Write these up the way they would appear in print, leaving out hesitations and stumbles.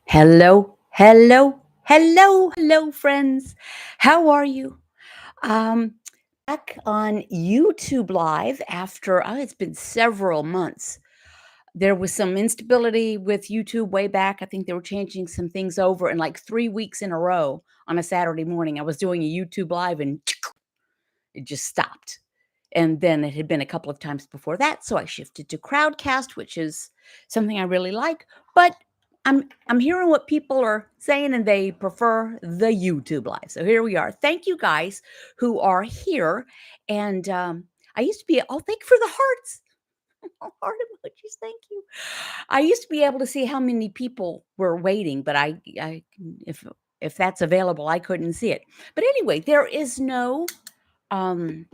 Hello, hello, hello, hello, friends. How are you? Um, Back on YouTube Live after it's been several months. There was some instability with YouTube way back. I think they were changing some things over, and like 3 weeks in a row on a Saturday morning, I was doing a YouTube Live and it just stopped. And then it had been a couple of times before that, so I shifted to Crowdcast, which is something I really like. But I'm hearing what people are saying, and they prefer the YouTube live. So here we are. Thank you guys who are here. And I used to be. Oh, thank you for the hearts. Oh, heart emojis. Thank you. I used to be able to see how many people were waiting, but I if that's available, I couldn't see it. But anyway, um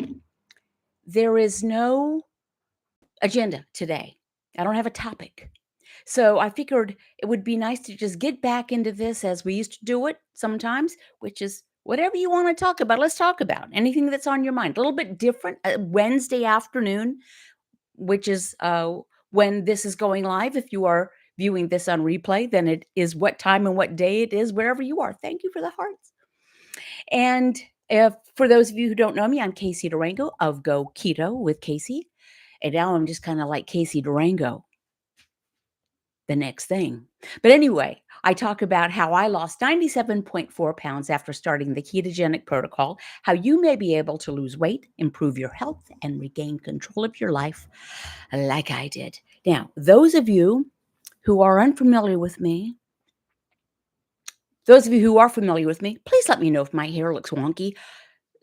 there is no agenda today. I don't have a topic. So I figured it would be nice to just get back into this as we used to do it sometimes, which is whatever you want to talk about. Let's talk about anything that's on your mind. A little bit different. Wednesday afternoon, which is when this is going live. If you are viewing this on replay, then it is what time and what day it is, wherever you are. Thank you for the hearts. And if for those of you who don't know me, I'm Casey Durango of Go Keto with Casey. And now I'm just kind of like Casey Durango, the next thing. But anyway, I talk about how I lost 97.4 pounds after starting the ketogenic protocol, how you may be able to lose weight, improve your health, and regain control of your life like I did. Now, those of you who are unfamiliar with me, those of you who are familiar with me, please let me know if my hair looks wonky.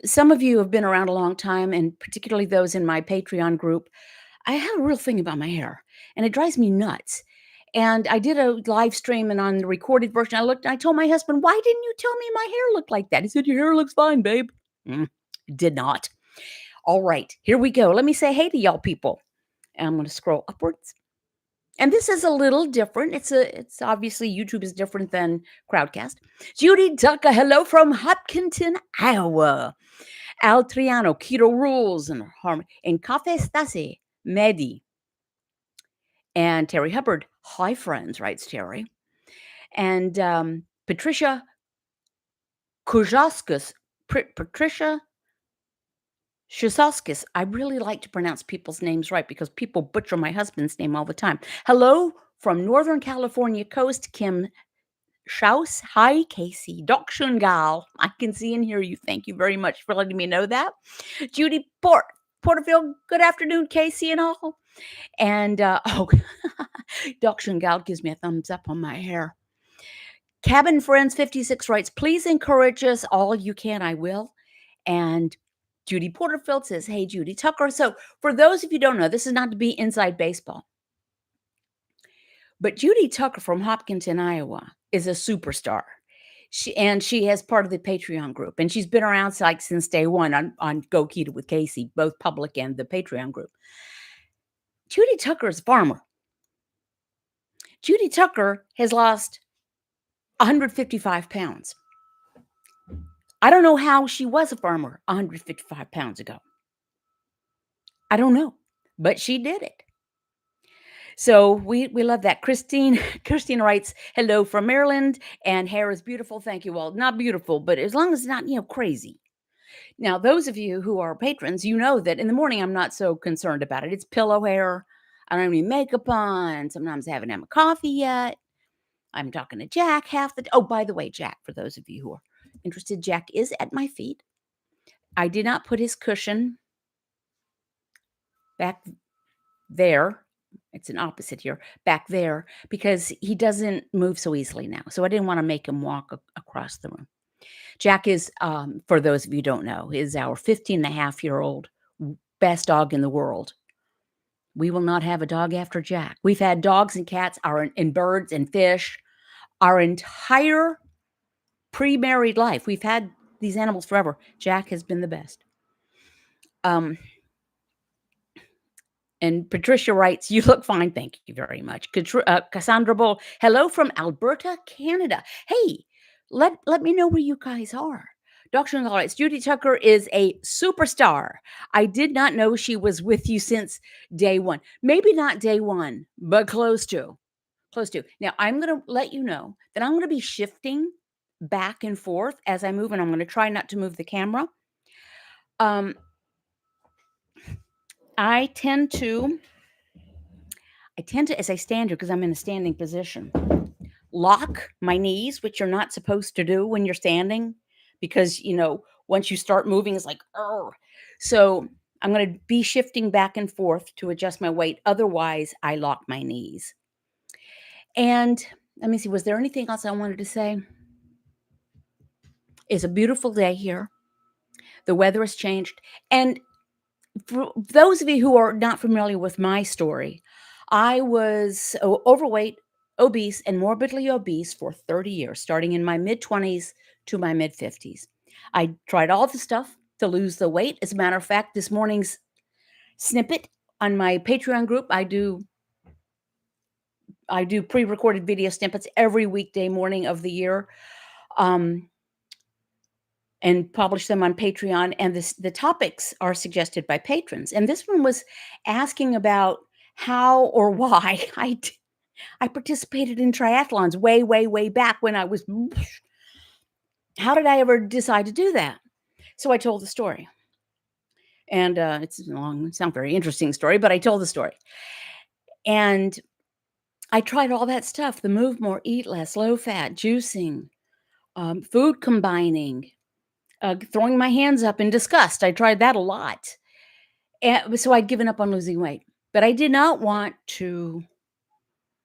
Some of you have been around a long time, and particularly those in my Patreon group. I have a real thing about my hair, and it drives me nuts. And I did a live stream, and on the recorded version, I told my husband, "Why didn't you tell me my hair looked like that?" He said, "Your hair looks fine, babe." It did not. All right, here we go. Let me say hey to y'all people. And I'm going to scroll upwards. And this is a little different. It's obviously YouTube is different than Crowdcast. Judy Tucker, hello from Hopkinton, Iowa. Al Triano, Keto Rules and Harmony. And Cafe Stasi, Medi. And Terry Hubbard, hi friends, writes Terry. And Patricia Kujauskas, Patricia Shisoskis. I really like to pronounce people's names right because people butcher my husband's name all the time. Hello from Northern California coast, Kim Schaus. Hi, Casey. Doc Shungal. I can see and hear you. Thank you very much for letting me know that. Judy Porterfield. Good afternoon, Casey and all. And Doc Shungal gives me a thumbs up on my hair. Cabin Friends 56 writes, please encourage us all you can. I will. And Judy Porterfield says, hey, Judy Tucker. So for those of you who don't know, this is not to be inside baseball. But Judy Tucker from Hopkinton, Iowa is a superstar. She has part of the Patreon group, and she's been around since day one on Go Keto with Casey, both public and the Patreon group. Judy Tucker is a farmer. Judy Tucker has lost 155 pounds. I don't know how she was a farmer 155 pounds ago. I don't know, but she did it. So we love that. Christine writes, hello from Maryland, and hair is beautiful. Thank you all. Not beautiful, but as long as it's not, crazy. Now, those of you who are patrons, you know that in the morning, I'm not so concerned about it. It's pillow hair. I don't have any makeup on. Sometimes I haven't had my coffee yet. I'm talking to Jack oh, by the way, Jack, for those of you who are interested, Jack is at my feet. I did not put his cushion back there. It's an opposite here, back there, because he doesn't move so easily now. So I didn't want to make him walk across the room. Jack is, for those of you who don't know, is our 15-and-a-half-year-old best dog in the world. We will not have a dog after Jack. We've had dogs and cats, and birds and fish, our entire pre-married life. We've had these animals forever. Jack has been the best. And Patricia writes, you look fine. Thank you very much. Cassandra Bull, hello from Alberta, Canada. Hey, let me know where you guys are. Dr. writes, Judy Tucker is a superstar. I did not know she was with you since day one. Maybe not day one, but close to. close to. Now, I'm gonna let you know that I'm gonna be shifting back and forth as I move, and I'm gonna try not to move the camera. Um, I tend to as I stand here, because I'm in a standing position, lock my knees, which you're not supposed to do when you're standing, because, once you start moving, it's like, oh. So I'm going to be shifting back and forth to adjust my weight. Otherwise, I lock my knees. And let me see, was there anything else I wanted to say? It's a beautiful day here. The weather has changed. And for those of you who are not familiar with my story, I was overweight, obese, and morbidly obese for 30 years, starting in my mid 20s to my mid 50s. I tried all the stuff to lose the weight. As a matter of fact, this morning's snippet on my Patreon group, I do pre-recorded video snippets every weekday morning of the year. And publish them on Patreon. And the topics are suggested by patrons. And this one was asking about how or why I participated in triathlons way, way, way back when I was. How did I ever decide to do that? So I told the story. And it's not very interesting story, but I told the story. And I tried all that stuff, the move more, eat less, low fat, juicing, food combining, throwing my hands up in disgust. I tried that a lot. And so I'd given up on losing weight, but I did not want to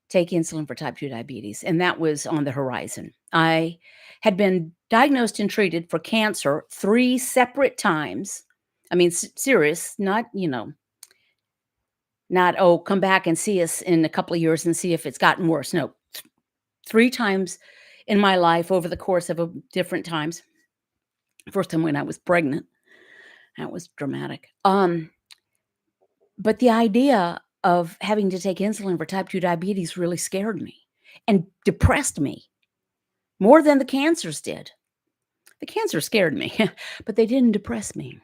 take insulin for type 2 diabetes, and that was on the horizon. I had been diagnosed and treated for cancer 3 separate times. I mean, serious, not, not, "Oh, come back and see us in a couple of years and see if it's gotten worse." No, 3 times in my life over the course of different times. First time when I was pregnant. That was dramatic. But the idea of having to take insulin for type 2 diabetes really scared me and depressed me more than the cancers did. The cancer scared me, but they didn't depress me.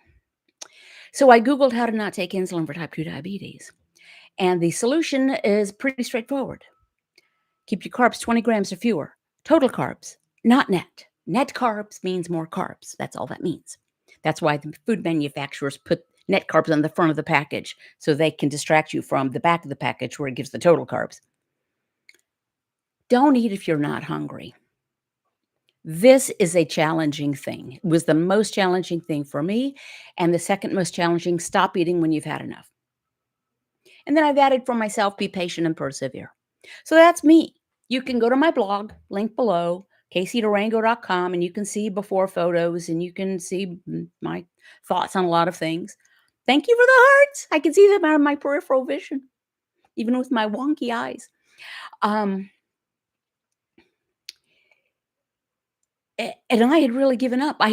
So I Googled how to not take insulin for type 2 diabetes. And the solution is pretty straightforward. Keep your carbs 20 grams or fewer. Total carbs, not net. Net carbs means more carbs. That's all that means. That's why the food manufacturers put net carbs on the front of the package, so they can distract you from the back of the package where it gives the total carbs. Don't eat if you're not hungry. This is a challenging thing. It was the most challenging thing for me. And the second most challenging, stop eating when you've had enough. And then I've added for myself, be patient and persevere. So that's me. You can go to my blog, link below, CaseyDurango.com, and you can see before photos and you can see my thoughts on a lot of things. Thank you for the hearts. I can see them out of my peripheral vision, even with my wonky eyes. And I had really given up. I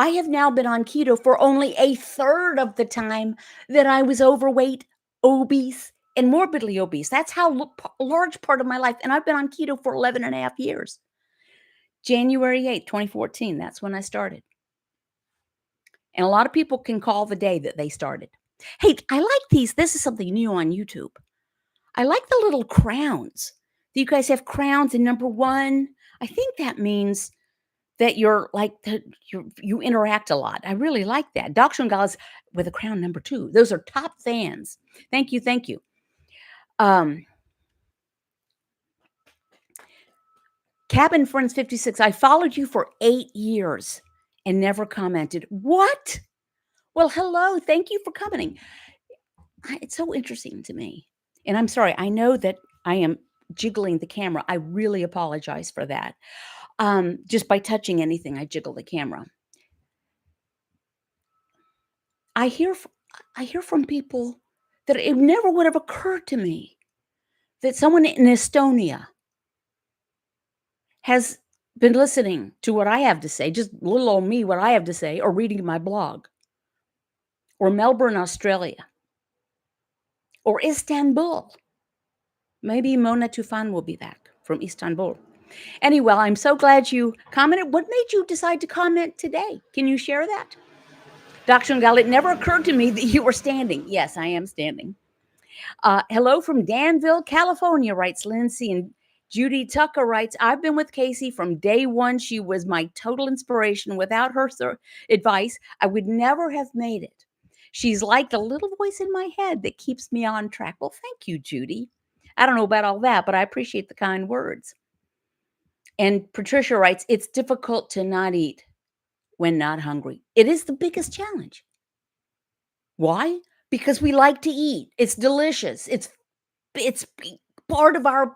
have now been on keto for only a third of the time that I was overweight, obese, and morbidly obese. That's how large part of my life. And I've been on keto for 11 and a half years. January 8th, 2014. That's when I started. And a lot of people can call the day that they started. Hey, I like these. This is something new on YouTube. I like the little crowns. You guys have crowns in number 1. I think that means that you're like you interact a lot. I really like that. Doc Shungals with a crown number 2. Those are top fans. Thank you, thank you. Cabin Friends 56. I followed you for 8 years and never commented. What? Well, hello. Thank you for coming. It's so interesting to me. And I'm sorry. I know that I am jiggling the camera. I really apologize for that. Just by touching anything, I jiggle the camera. I hear from people that it never would have occurred to me that someone in Estonia has been listening to what I have to say, just little old me, what I have to say, or reading my blog, or Melbourne, Australia, or Istanbul. Maybe Mona Tufan will be back from Istanbul. Anyway, I'm so glad you commented. What made you decide to comment today? Can you share that? Dr. Ngal, it never occurred to me that you were standing. Yes, I am standing. Hello from Danville, California, writes Lindsay. And Judy Tucker writes, I've been with Casey from day one. She was my total inspiration. Without her advice, I would never have made it. She's like the little voice in my head that keeps me on track. Well, thank you, Judy. I don't know about all that, but I appreciate the kind words. And Patricia writes, it's difficult to not eat when not hungry. It is the biggest challenge. Why? Because we like to eat. It's delicious. It's part of our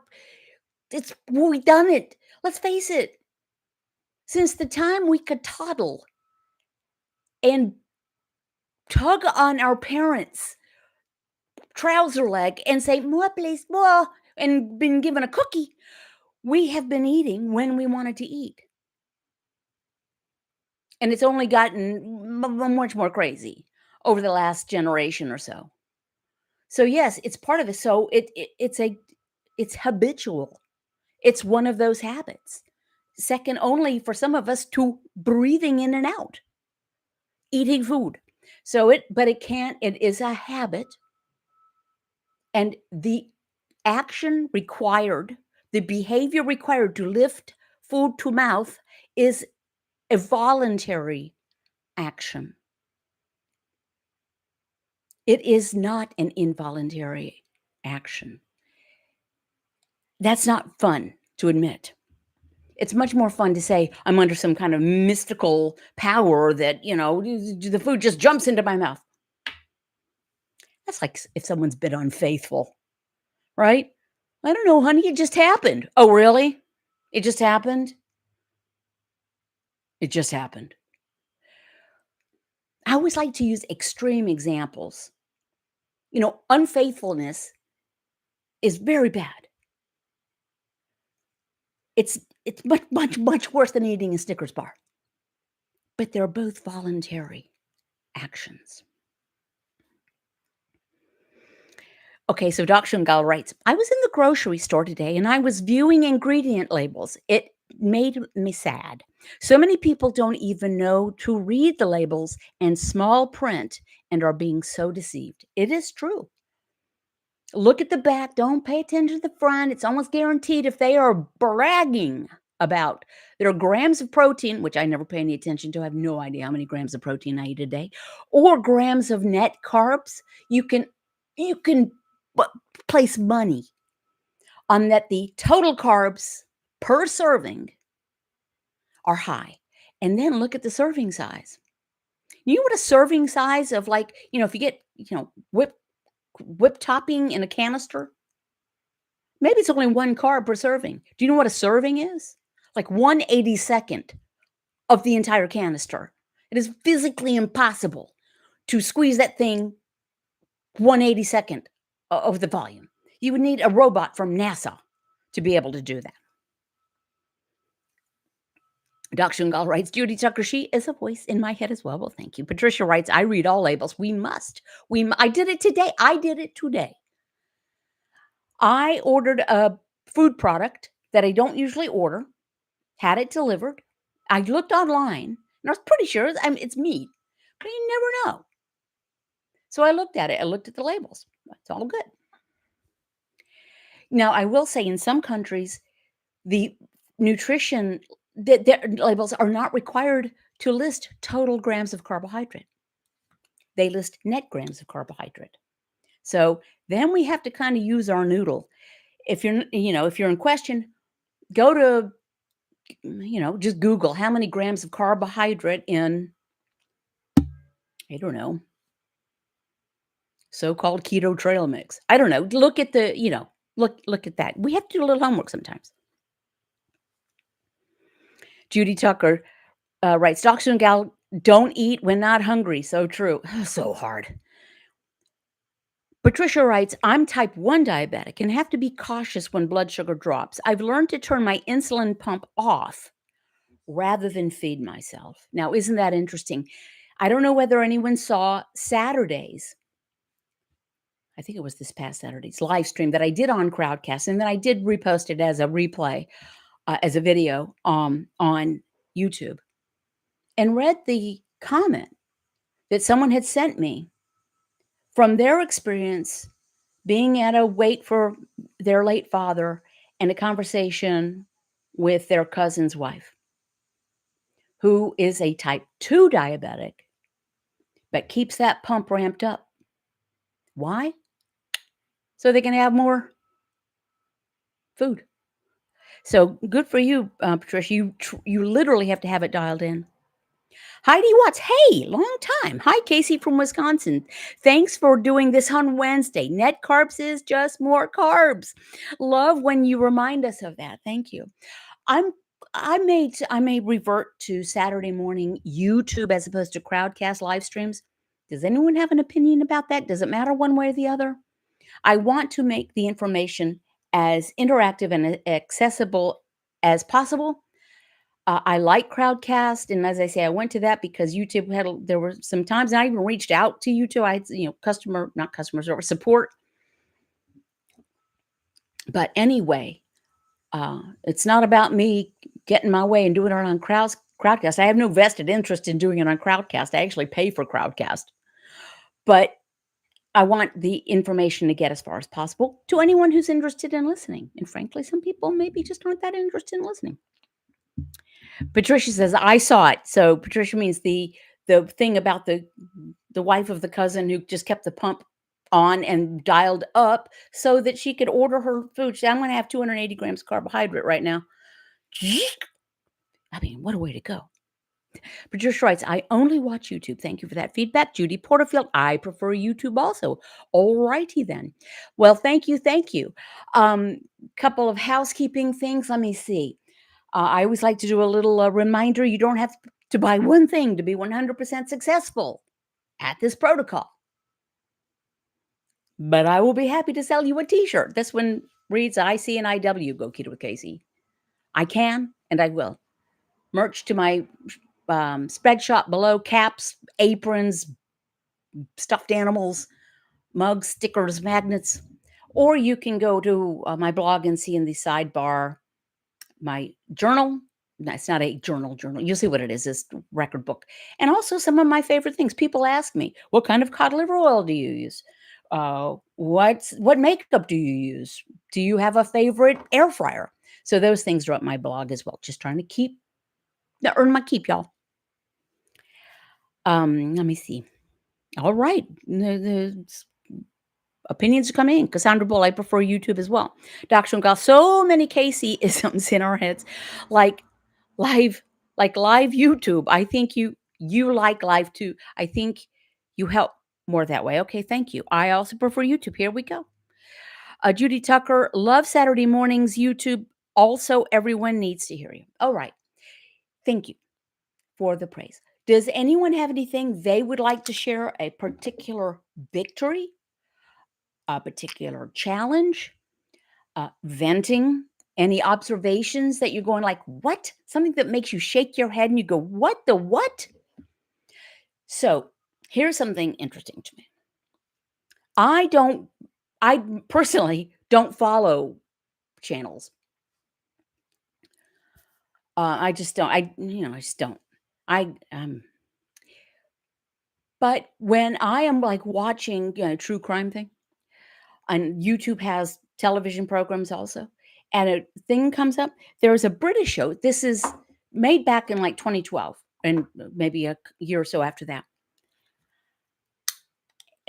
we've done it. Let's face it. Since the time we could toddle and tug on our parents' trouser leg and say, more please, more, and been given a cookie, we have been eating when we wanted to eat. And it's only gotten much more crazy over the last generation or so. So yes, it's part of it. So it's habitual. It's one of those habits. Second only for some of us to breathing in and out, eating food. But it is a habit. And the action required, the behavior required to lift food to mouth is a voluntary action. It is not an involuntary action. That's not fun to admit. It's much more fun to say, I'm under some kind of mystical power that, the food just jumps into my mouth. That's like if someone's been unfaithful, right? I don't know, honey, it just happened. Oh, really? It just happened? It just happened. I always like to use extreme examples. Unfaithfulness is very bad. It's much, much, much worse than eating a Snickers bar. But they're both voluntary actions. Okay, so Doc Shungal writes, I was in the grocery store today and I was viewing ingredient labels. It made me sad. So many people don't even know to read the labels and small print and are being so deceived. It is true. Look at the back. Don't pay attention to the front. It's almost guaranteed if they are bragging about their grams of protein, which I never pay any attention to. I have no idea how many grams of protein I eat a day, or grams of net carbs. You can place money on that the total carbs per serving are high. And then look at the serving size. You know what a serving size of, like, if you get, whip topping in a canister, maybe it's only one carb per serving. Do you know what a serving is? Like 1/82nd of the entire canister. It is physically impossible to squeeze that thing 1/82nd of the volume. You would need a robot from NASA to be able to do that. Doc Shungal writes, Judy Tucker, she is a voice in my head as well. Well, thank you. Patricia writes, I read all labels. We must. I did it today. I ordered a food product that I don't usually order, had it delivered. I looked online, and I was pretty sure it's meat, but you never know. So I looked at it. I looked at the labels. It's all good. Now, I will say in some countries, the nutrition their labels are not required to list total grams of carbohydrate. They list net grams of carbohydrate. So then we have to kind of use our noodle. If you're in question, go to, just Google how many grams of carbohydrate in, I don't know, so-called keto trail mix. I don't know. Look at the, look at that. We have to do a little homework sometimes. Judy Tucker writes, Doctor and Gal, don't eat when not hungry. So true. So hard. Patricia writes, I'm type 1 diabetic and have to be cautious when blood sugar drops. I've learned to turn my insulin pump off rather than feed myself. Now, isn't that interesting? I don't know whether anyone saw Saturday's, I think it was this past Saturday's live stream that I did on Crowdcast, and then I did repost it as a replay, as a video on YouTube, and read the comment that someone had sent me from their experience being at a wake for their late father and a conversation with their cousin's wife, who is a type 2 diabetic, but keeps that pump ramped up. Why? So they can have more food. So good for you, Patricia. You literally have to have it dialed in. Heidi Watts, hey, long time. Hi, Casey from Wisconsin. Thanks for doing this on Wednesday. Net carbs is just more carbs. Love when you remind us of that. Thank you. I'm I may revert to Saturday morning YouTube as opposed to crowdcast live streams. Does anyone have an opinion about that? Does it matter one way or the other? I want to make the information as interactive and accessible as possible. I like Crowdcast, and as I say, I went to that because YouTube there were some times and I even reached out to YouTube. I had, not customer service support. But anyway, it's not about me getting my way and doing it on Crowdcast. I have no vested interest in doing it on Crowdcast. I actually pay for Crowdcast. But I want the information to get as far as possible to anyone who's interested in listening. And frankly, some people maybe just aren't that interested in listening. Patricia says, I saw it. So Patricia means the thing about the wife of the cousin who just kept the pump on and dialed up so that she could order her food. She said, I'm going to have 280 grams carbohydrate right now. I mean, what a way to go. Patricia writes, I only watch YouTube. Thank you for that feedback. Judy Porterfield, I prefer YouTube also. All righty then. Well, thank you. Thank you. Couple of housekeeping things. Let me see. I always like to do a little reminder. You don't have to buy one thing to be 100% successful at this protocol. But I will be happy to sell you a t-shirt. This one reads, I C and IW, go Keto with Casey. I can and I will. Merch to my spread shop below, caps, aprons, stuffed animals, mugs, stickers, magnets. Or you can go to my blog and see in the sidebar my journal. No, it's not a journal. You'll see what it is. This record book. And also some of my favorite things. People ask me, what kind of cod liver oil do you use? What makeup do you use? Do you have a favorite air fryer? So those things are up my blog as well. Just trying to earn my keep, y'all. Let me see. All right. The opinions are coming in. Cassandra Bull, I prefer YouTube as well. Dr. Golf, so many Casey-isms in our heads, like live YouTube. I think you like live too. I think you help more that way. Okay, thank you. I also prefer YouTube. Here we go. Judy Tucker, love Saturday mornings YouTube. Also, everyone needs to hear you. All right. Thank you for the praise. Does anyone have anything they would like to share? A particular victory? A particular challenge? Venting? Any observations that you're going like, what? Something that makes you shake your head and you go, what the what? So here's something interesting to me. I personally don't follow channels. I just don't. I just don't. But when I am like watching, true crime thing, and YouTube has television programs also, and a thing comes up, there is a British show. This is made back in like 2012, and maybe a year or so after that.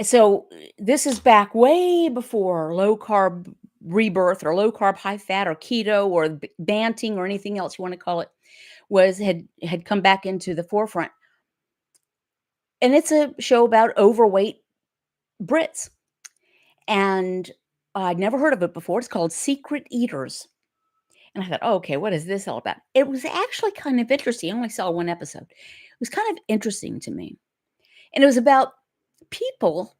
So this is back way before low carb rebirth or low carb high fat or keto or banting or anything else you want to call it had come back into the forefront. And it's a show about overweight Brits. And I'd never heard of it before. It's called Secret Eaters. And I thought, oh, okay, what is this all about? It was actually kind of interesting. I only saw one episode. It was kind of interesting to me. And it was about people,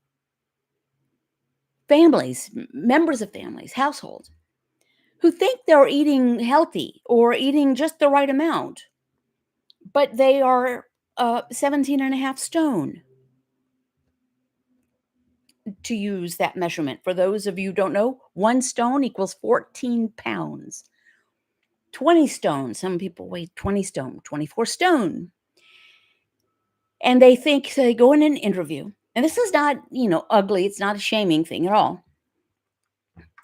families, members of families, households, who think they're eating healthy or eating just the right amount, but they are 17 and a half stone. To use that measurement, for those of you who don't know, 1 stone equals 14 pounds. 20 stone, some people weigh 20 stone, 24 stone. And they go in an interview, and this is not, ugly. It's not a shaming thing at all.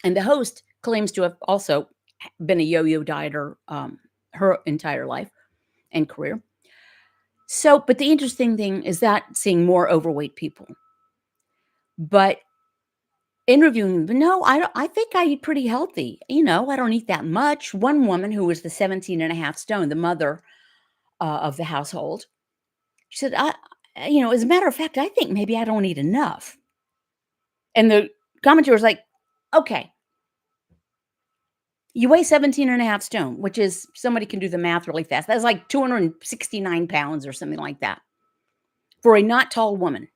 And the host claims to have also been a yo-yo dieter her entire life and career. So, but the interesting thing is that seeing more overweight people. But interviewing them, no, I don't, I think I eat pretty healthy. I don't eat that much. One woman who was the 17 and a half stone, the mother of the household, she said, as a matter of fact, I think maybe I don't eat enough. And the commentator was like, okay, you weigh 17 and a half stone, which is, somebody can do the math really fast. That's like 269 pounds or something like that for a not tall woman.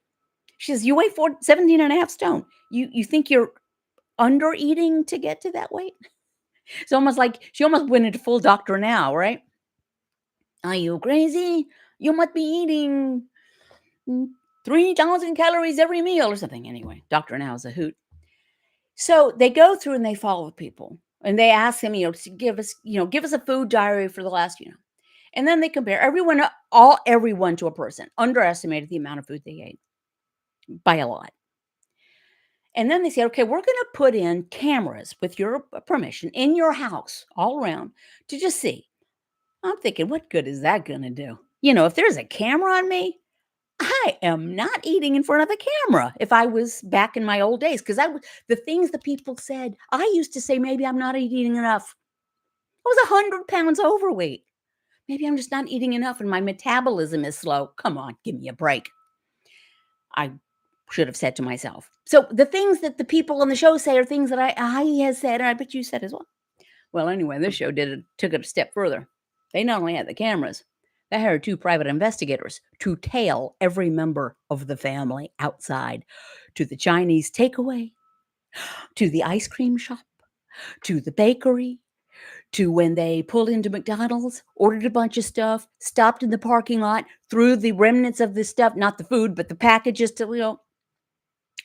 She says, you weigh 17 and a half stone. You think you're under eating to get to that weight? It's almost like she almost went into full Doctor Now, right? Are you crazy? You must be eating 3,000 calories every meal or something. Anyway, Doctor Now is a hoot. So they go through and they follow people and they ask them, to give us a food diary for the last, and then they compare everyone to a person, underestimated the amount of food they ate by a lot. And then they say, okay, we're going to put in cameras with your permission in your house all around to just see. I'm thinking, what good is that going to do? If there's a camera on me, I am not eating in front of the camera if I was back in my old days. Because the things that people said, I used to say, maybe I'm not eating enough. I was 100 pounds overweight. Maybe I'm just not eating enough and my metabolism is slow. Come on, give me a break. I should have said to myself. So the things that the people on the show say are things that I has said, and I bet you said as well. Well, anyway, this show took it a step further. They not only had the cameras, they hired 2 private investigators to tail every member of the family outside to the Chinese takeaway, to the ice cream shop, to the bakery, to when they pulled into McDonald's, ordered a bunch of stuff, stopped in the parking lot, threw the remnants of this stuff, not the food, but the packages to,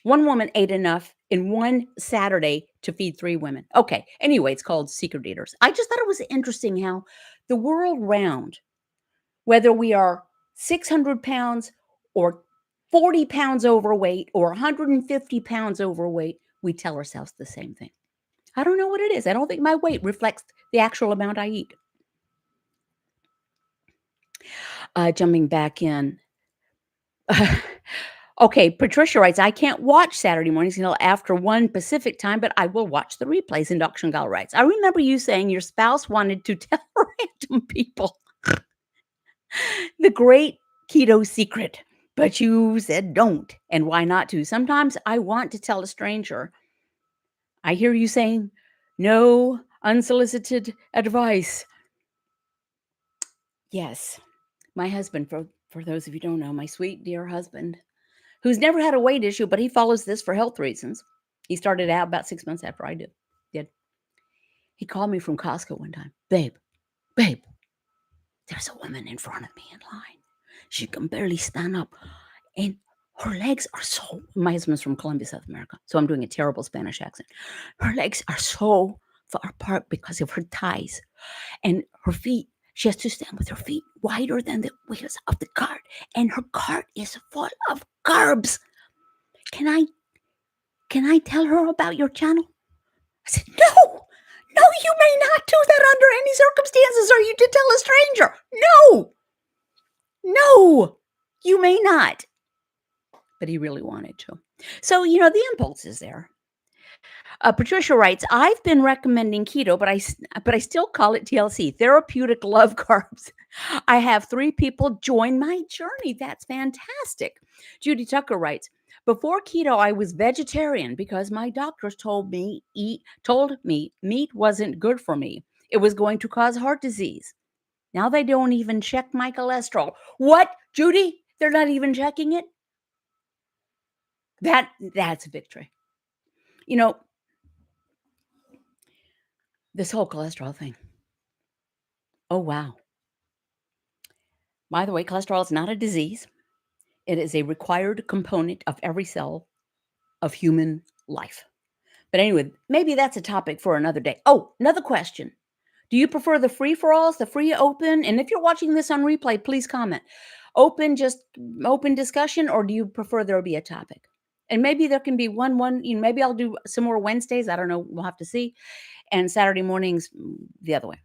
one woman ate enough in one Saturday to feed 3 women. Okay, anyway, it's called Secret Eaters. I just thought it was interesting how the world round, whether we are 600 pounds or 40 pounds overweight or 150 pounds overweight, we tell ourselves the same thing. I don't know what it is. I don't think my weight reflects the actual amount I eat. Jumping back in. Okay, Patricia writes, I can't watch Saturday mornings until after 1 Pacific time, but I will watch the replays. Induction Gal writes, I remember you saying your spouse wanted to tell random people the great keto secret, but you said don't. And why not to? Sometimes I want to tell a stranger. I hear you saying no unsolicited advice. Yes, my husband, for those of you who don't know, my sweet dear husband, who's never had a weight issue, but he follows this for health reasons. He started out about 6 months after I did. He called me from Costco one time. Babe, there's a woman in front of me in line. She can barely stand up. And her legs are so, my husband's from Colombia, South America, so I'm doing a terrible Spanish accent. Her legs are so far apart because of her thighs. And her feet, she has to stand with her feet wider than the wheels of the cart. And her cart is full of carbs. Can I tell her about your channel? I said, no, you may not do that under any circumstances, or you did tell a stranger. No, you may not. But he really wanted to. So, the impulse is there. Patricia writes, I've been recommending keto, but I still call it TLC, therapeutic love carbs. I have 3 people join my journey. That's fantastic. Judy Tucker writes, before keto, I was vegetarian because my doctors told me meat wasn't good for me. It was going to cause heart disease. Now they don't even check my cholesterol. What, Judy? They're not even checking it? That's a victory. This whole cholesterol thing. Oh, wow. By the way, cholesterol is not a disease. It is a required component of every cell of human life. But anyway, maybe that's a topic for another day. Oh, another question. Do you prefer the free-for-alls, the free open? And if you're watching this on replay, please comment. Open discussion, or do you prefer there be a topic? And maybe there can be maybe I'll do some more Wednesdays, I don't know, we'll have to see, and Saturday mornings, the other way.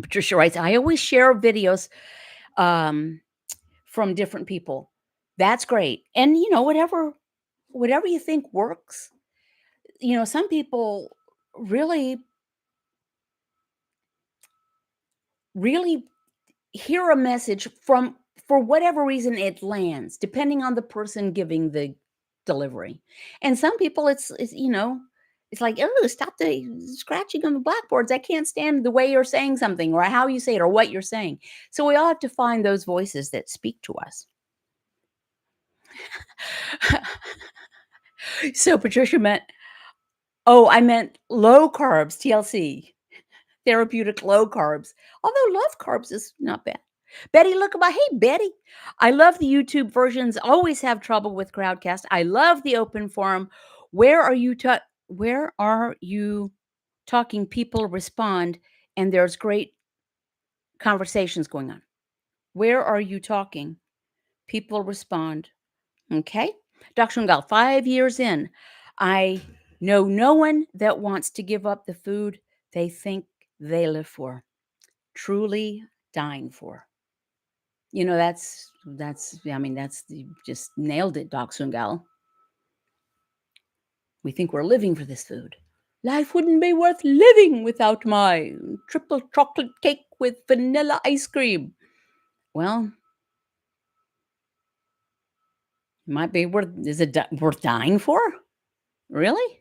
Patricia writes, "I always share videos, um, from different people." That's great, and, whatever you think works. Some people really, really hear a message from for whatever reason it lands, depending on the person giving the delivery. And some people it's like, "Oh, stop the scratching on the blackboards. I can't stand the way you're saying something or how you say it or what you're saying." So we all have to find those voices that speak to us. So Patricia meant, "Oh, I meant low carbs, TLC, therapeutic low carbs." Although love carbs is not bad. Betty, look about. Hey, Betty. I love the YouTube versions. Always have trouble with Crowdcast. I love the open forum. Where are you talking? People respond, and there's great conversations going on. Where are you talking? People respond. Okay. Dr. Ungal, 5 years in, I know no one that wants to give up the food they think they live for, truly dying for. You just nailed it, Doc Sungal. We think we're living for this food. Life wouldn't be worth living without my triple chocolate cake with vanilla ice cream. Well, might be worth. Is it worth dying for? Really?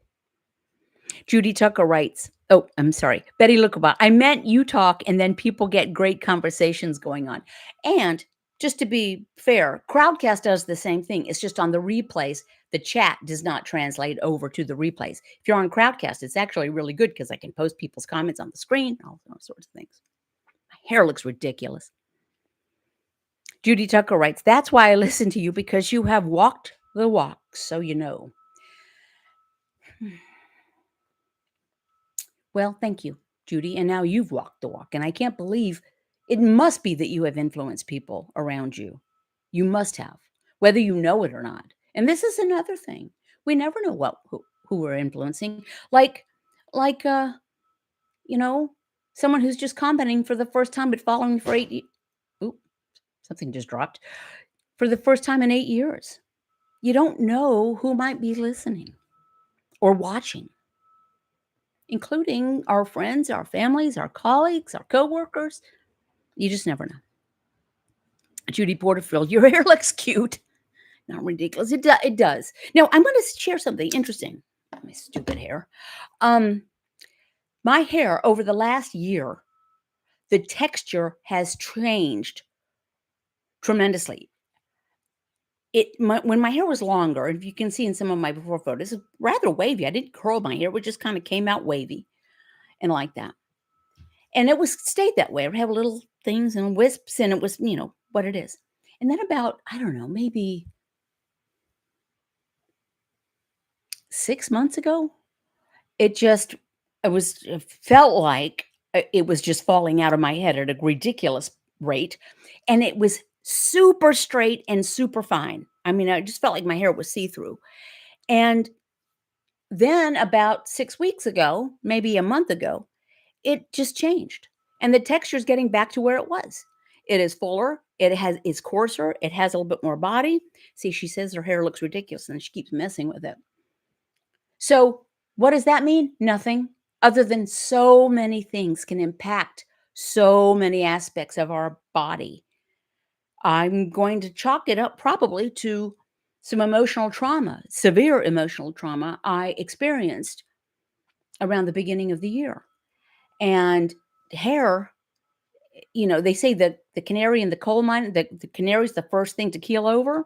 Judy Tucker writes, oh, I'm sorry. Betty Lookabout. I meant you talk and then people get great conversations going on. And just to be fair, Crowdcast does the same thing. It's just on the replays. The chat does not translate over to the replays. If you're on Crowdcast, it's actually really good because I can post people's comments on the screen, all sorts of things. My hair looks ridiculous. Judy Tucker writes, that's why I listen to you, because you have walked the walk, so you know. Well, thank you, Judy. And now you've walked the walk. And I can't believe it must be that you have influenced people around you. You must have, whether you know it or not. And this is another thing. We never know who we're influencing. Like you know, someone who's just commenting for the first time but following for 8 years. Oop, something just dropped. For the first time in 8 years. You don't know who might be listening or watching, including our friends, our families, our colleagues, our coworkers. You just never know. Judy Porterfield, your hair looks cute. Not ridiculous. It does. Now, I'm going to share something interesting. My stupid hair. My hair over the last year, the texture has changed tremendously. When my hair was longer, if you can see in some of my before photos, it's rather wavy. I didn't curl my hair; it just kind of came out wavy and like that. And it was stayed that way. It would have little things and wisps, and it was, what it is. And then about, I don't know, maybe 6 months ago, it felt like it was just falling out of my head at a ridiculous rate. And it was super straight and super fine. I mean, I just felt like my hair was see-through. And then about 6 weeks ago, maybe a month ago, it just changed. And the texture is getting back to where it was. It is fuller. It's coarser. It has a little bit more body. See, she says her hair looks ridiculous and she keeps messing with it. So what does that mean? Nothing other than so many things can impact so many aspects of our body. I'm going to chalk it up probably to some emotional trauma, severe emotional trauma I experienced around the beginning of the year. And hair, they say that the canary in the coal mine, the canary is the first thing to keel over.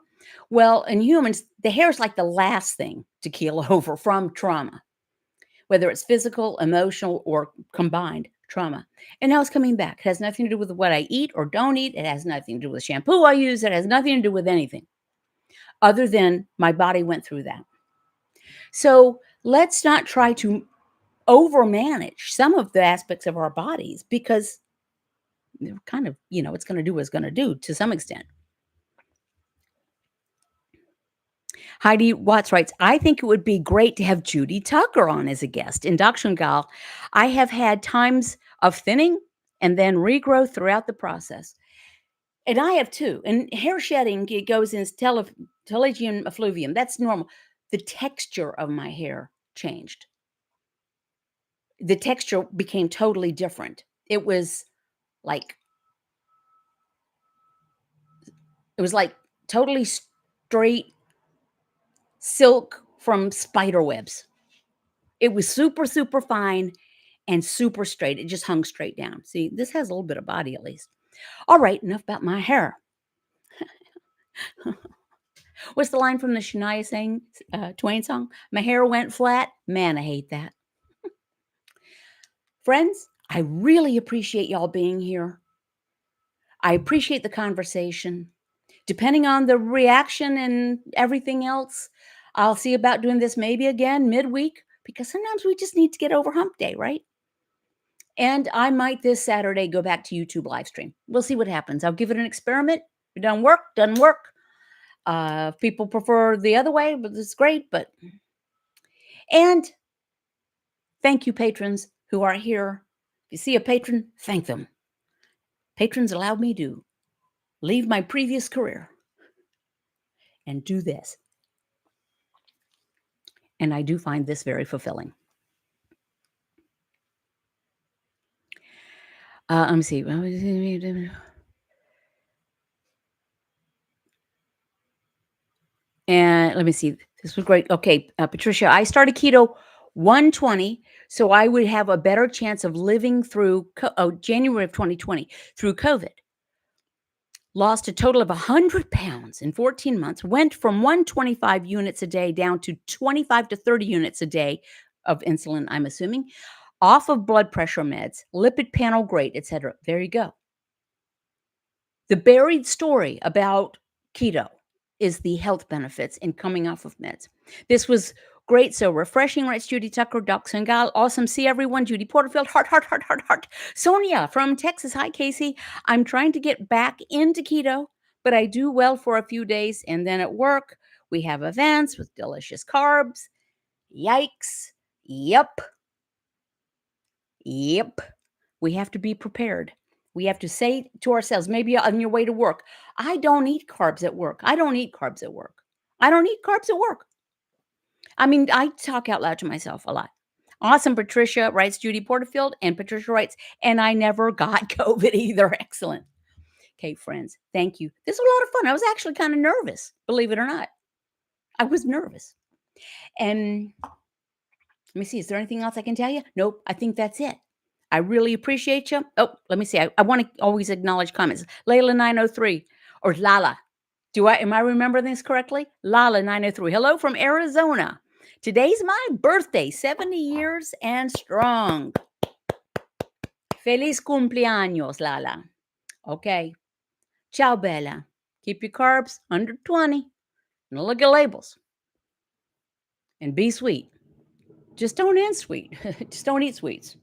Well, in humans, the hair is like the last thing to keel over from trauma, whether it's physical, emotional, or combined trauma. And now it's coming back. It has nothing to do with what I eat or don't eat. It has nothing to do with shampoo I use. It has nothing to do with anything other than my body went through that. So let's not try to overmanage some of the aspects of our bodies, because they're kind of, it's going to do what it's going to do to some extent. Heidi Watts writes, I think it would be great to have Judy Tucker on as a guest. Induction gal, I have had times of thinning and then regrowth throughout the process. And I have too. And hair shedding, it goes in telogen effluvium. That's normal. The texture of my hair changed. The texture became totally different. Like it was like totally straight silk from spider webs. It was super, super fine and super straight. It just hung straight down. See, this has a little bit of body at least. All right, enough about my hair. What's the line from the Twain song? My hair went flat. Man, I hate that. Friends, I really appreciate y'all being here. I appreciate the conversation. Depending on the reaction and everything else, I'll see about doing this maybe again midweek because sometimes we just need to get over hump day, right? And I might this Saturday go back to YouTube live stream. We'll see what happens. I'll give it an experiment. If it doesn't work, doesn't work. If people prefer the other way, but it's great. And thank you, patrons who are here. If you see a patron, thank them. Patrons allowed me to leave my previous career and do this. And I do find this very fulfilling. Let me see. And let me see. This was great. Okay, Patricia, I started keto 120, so I would have a better chance of living through January of 2020 through COVID. Lost a total of 100 pounds in 14 months, went from 125 units a day down to 25 to 30 units a day of insulin, I'm assuming, off of blood pressure meds, lipid panel great, etc. There you go. The buried story about keto is the health benefits in coming off of meds. This was great. So refreshing, writes Judy Tucker, Doc Sengal. Awesome. See everyone. Judy Porterfield, heart, heart, heart, heart, heart. Sonia from Texas. Hi, Casey. I'm trying to get back into keto, but I do well for a few days. And then at work, we have events with delicious carbs. Yikes. Yep. We have to be prepared. We have to say to ourselves, maybe on your way to work, I don't eat carbs at work. I don't eat carbs at work. I don't eat carbs at work. I mean, I talk out loud to myself a lot. Awesome, Patricia, writes Judy Porterfield. And Patricia writes, and I never got COVID either. Excellent. Okay, friends, thank you. This was a lot of fun. I was actually kind of nervous, believe it or not. I was nervous. And let me see, is there anything else I can tell you? Nope, I think that's it. I really appreciate you. Oh, let me see. I want to always acknowledge comments. Layla903 or Lala. Am I remembering this correctly? Lala903. Hello from Arizona. Today's my birthday, 70 years and strong. Feliz cumpleaños, Lala. Okay. Ciao, Bella. Keep your carbs under 20. And look at labels. And be sweet. Just don't eat sweets.